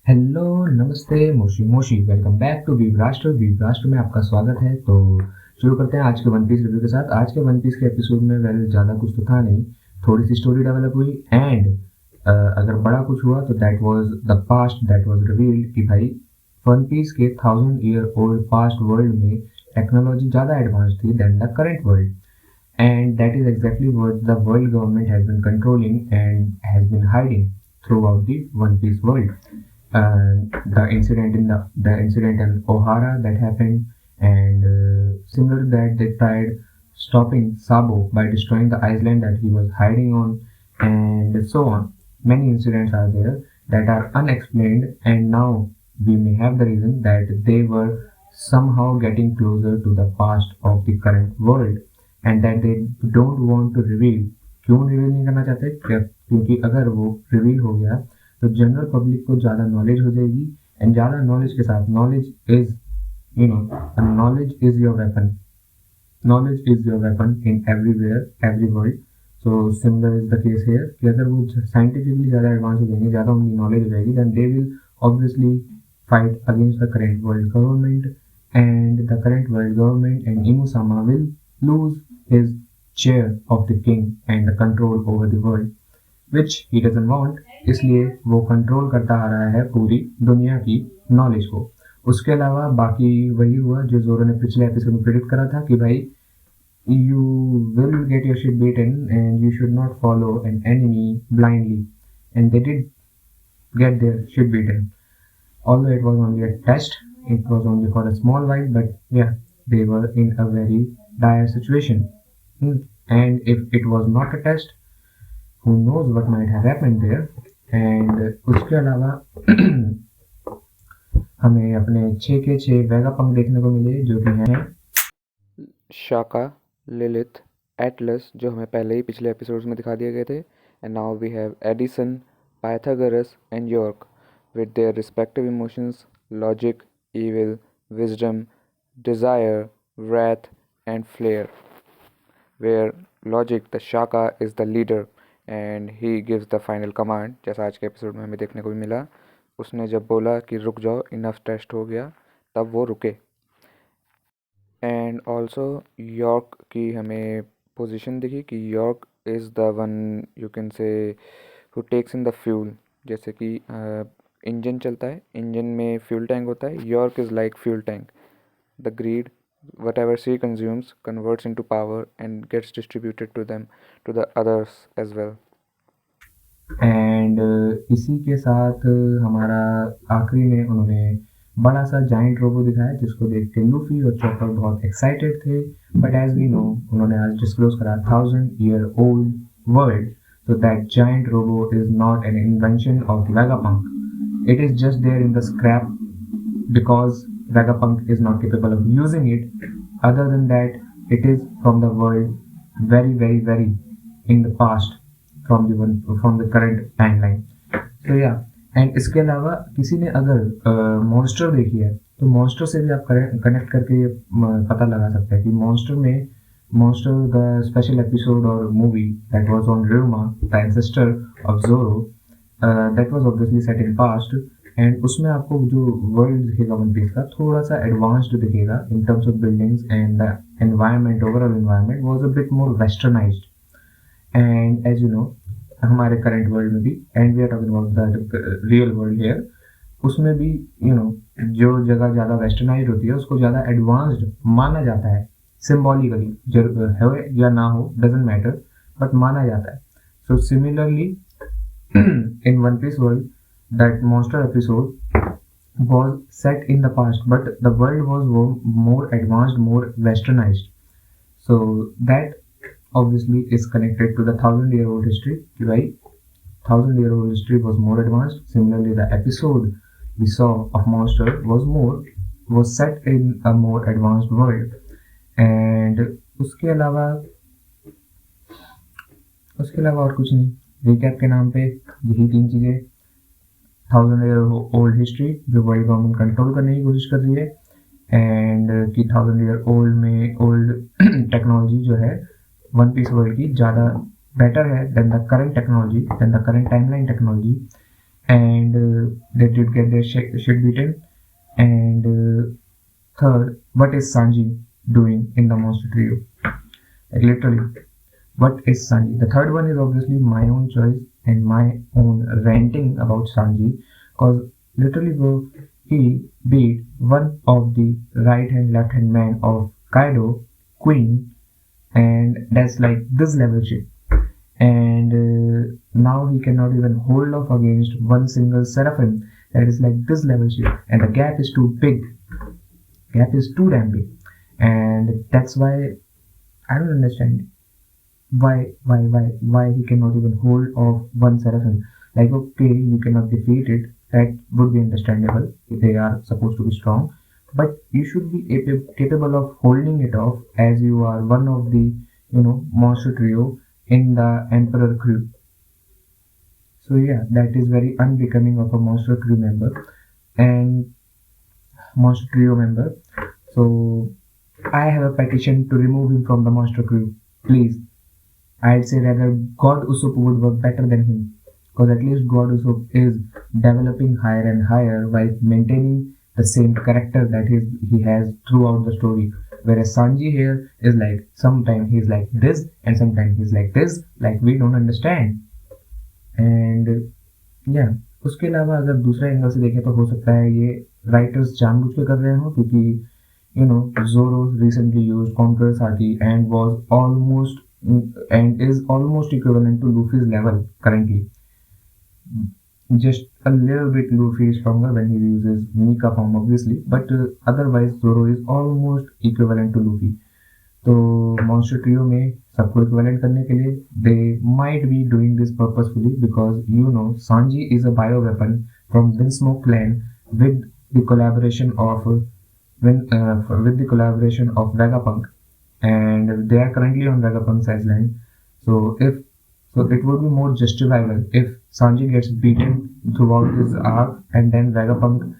Hello, नमस्ते, मोशी मोशी, वेलकम बैक टू वीव राष्ट्र। वीव राष्ट्र में आपका स्वागत है। तो शुरू करते हैं आज के वन पीस रिव्यू के साथ। आज के वन पीस के एपिसोड में वेल ज़्यादा कुछ तो था नहीं, थोड़ी सी स्टोरी डेवलप हुई एंड अगर बड़ा कुछ हुआ तो that was the past that was revealed कि भाई वन पीस के 1000 ईयर ओल्ड पास्ट वर्ल्ड में टेक्नोलॉजी ज़्यादा एडवांस थी than the current world, and that is exactly what the world government has been controlling and has been hiding throughout the One Piece world. The incident the incident in Ohara that happened, and similar to that, they tried stopping Sabo by destroying the island that he was hiding on, and so on. Many incidents are there that are unexplained, and now we may have the reason that they were somehow getting closer to the past of the current world, and that they don't want to reveal. क्यों reveal नहीं करना चाहते? क्योंकि अगर वो reveal हो गया तो जनरल पब्लिक को ज़्यादा नॉलेज हो जाएगी, एंड ज़्यादा नॉलेज के साथ knowledge is knowledge is your weapon. Knowledge is your weapon in everywhere every world. So similar is the case hair कि अगर वो साइंटिफिकली ज़्यादा एडवांस हो जाएंगे, ज़्यादा उनकी नॉलेज हो जाएगी, then they will obviously fight against the current world government, and the current world government and Imusama will lose his chair of the king and the control over the world, which he doesn't want. इसलिए वो control करता आ रहा है पूरी दुनिया की knowledge को। उसके अलावा बाकी वही हुआ जो जोरो ने पिछले एपिसोड में प्रेडिक्ट करा था कि भाई you will get your shit beaten and you should not follow an enemy blindly, and they did get their shit beaten. Although it was only a test, it was only for a small while, but yeah, they were in a very dire situation. And if it was not a test, who knows what might have happened there. And उसके अलावा हमें अपने 6 के 6 Vegapunk देखने को मिले जो कि हैं शाका, लिलिथ, एटलस जो हमें पहले ही पिछले एपिसोड्स में दिखा दिए गए थे, and now we have Edison, Pythagoras and York with their respective emotions, logic, evil, wisdom, desire, wrath, and flair. Where logic, the Shaka, is the leader and he gives the final command, जैसा आज के episode में हमें देखने को भी मिला। उसने जब बोला कि रुक जाओ, इनफ टेस्ट हो गया, तब वो रुके। एंड ऑल्सो यॉर्क की हमें पोजीशन दिखी कि York is the one you can say who takes in the fuel. जैसे कि इंजन चलता है, इंजन में फ्यूल टैंक होता है, York is like fuel tank. The greed whatever she consumes converts into power and gets distributed to them, to the others as well. And इसी के साथ हमारा आखिरी में उन्होंने बड़ा सा जाइंट रोबो दिखाया जिसको देख के लूफी और चॉपर बहुत एक्साइटेड थे। बट एज वी नो, उन्होंने आज डिस्क्लोज करा 1000 year old world, so that giant robo is not an invention of Vegapunk. It is just there in the scrap because Vegapunk is not capable of using it. Other than that, it is from the world very, very, very in the past, from the current timeline. So yeah, and इसके अलावा किसी ने अगर monster देखी है तो monster से भी आप कनेक्ट करके ये पता लगा सकते हैं कि मॉन्स्टर द स्पेशल एपिसोड और movie that was on Ryuma, the ancestor of Zoro, that was obviously set in past, and उसमें आपको जो वर्ल्ड दिखेगा वन पीस का थोड़ा सा एडवांस्ड दिखेगा in terms of buildings, and the environment, overall environment was a bit more westernised. And as you know, हमारे current world में भी, and we are talking about the real world here, उसमें भी जो जगह ज़्यादा वेस्टर्नाइज होती है उसको ज़्यादा एडवांस्ड माना जाता है सिम्बॉलिकली। है या ना हो डजेंट मैटर, बट माना जाता है। So similarly in One Piece world, that monster episode was set in the past, but the world was more advanced, more westernized. So that obviously is connected to the 1000 year old history, right? 1000 year old history was more advanced. Similarly, the episode we saw of Monster was set in a more advanced world. And उसके अलावा और कुछ नहीं। Recap के नाम पे यही 3 चीज़ें। 1000 year old हिस्ट्री जो वर्ल्ड गवर्नमेंट कंट्रोल करने की कोशिश कर रही है, एंड कि 1000 year old में ओल्ड टेक्नोलॉजी जो है वन पीस वर्ल्ड की ज़्यादा बेटर है than the current technology, than the current timeline technology. and they did get their shit beaten. And third, what is Sanji doing in the monster trio? Like literally, what is Sanji? The third one is obviously my own choice and my own ranting about Sanji, because literally, bro, he beat one of the right hand, left hand man of Kaido, Queen, and that's like this level shit. And now he cannot even hold off against one single Seraphim. That is like this level shit, and the gap is too big. Gap is too damn big, and that's why I don't understand why he cannot even hold off one Seraphim. Like, okay, you cannot defeat it. That would be understandable. They are supposed to be strong, but you should be capable of holding it off, as you are one of the monster trio in the Emperor crew. So yeah, that is very unbecoming of a monster crew member and monster trio member. So I have a petition to remove him from the monster crew, please. I'd say rather God Usopp would work better than him, because at least God Usopp is developing higher and higher while maintaining the same character that he has throughout the story. Whereas Sanji here is like, sometimes he's like this and sometimes he's like this, like we don't understand. And या उसके अलावा अगर दूसरा angle से देखें तो हो सकता है ये राइटर्स जानबूझ के कर रहे हो, क्योंकि जोरो recently used conquerors hockey and was almost and is almost equivalent to Luffy's level currently. Just a little bit Luffy is stronger when he uses Nika form obviously, but otherwise Zoro is almost equivalent to Luffy. तो monster trio में सबको equivalent करने के लिए they might be doing this purposefully, because Sanji is a bio weapon from Vinsmoke clan with the collaboration of Vegapunk, and they are currently on Vegapunk's island. So it would be more justifiable if Sanji gets beaten throughout his arc and then Vegapunk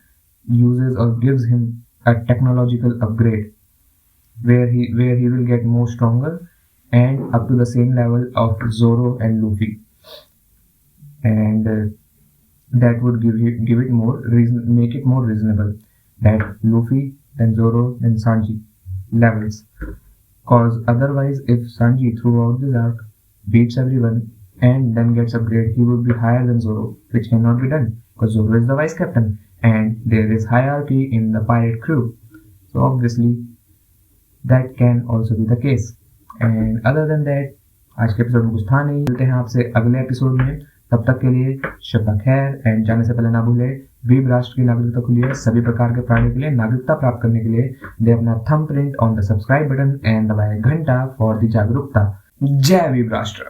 uses or gives him a technological upgrade where he will get more stronger and up to the same level of Zoro and Luffy, and that would give it more reason, make it more reasonable that Luffy then Zoro then Sanji levels. Cause otherwise, if Sanji throughout this arc beats everyone and then gets upgrade, he would be higher than Zoro, which cannot be done because Zoro is the vice captain and there is hierarchy in the pirate crew. So obviously that can also be the case. And other than that, आज के episode में कुछ था नहीं. मिलते हैं आपसे अगले एपिसोड में. तब तक के लिए शब खैर. एंड जाने से पहले ना भूले, द्वीप राष्ट्र की नागरिकता के लिए सभी प्रकार के प्राणियों के लिए नागरिकता प्राप्त करने के लिए दे अपना thumb print on the subscribe button and दबाए घंटा फॉर द जागरूकता. जय द्वीप राष्ट्र.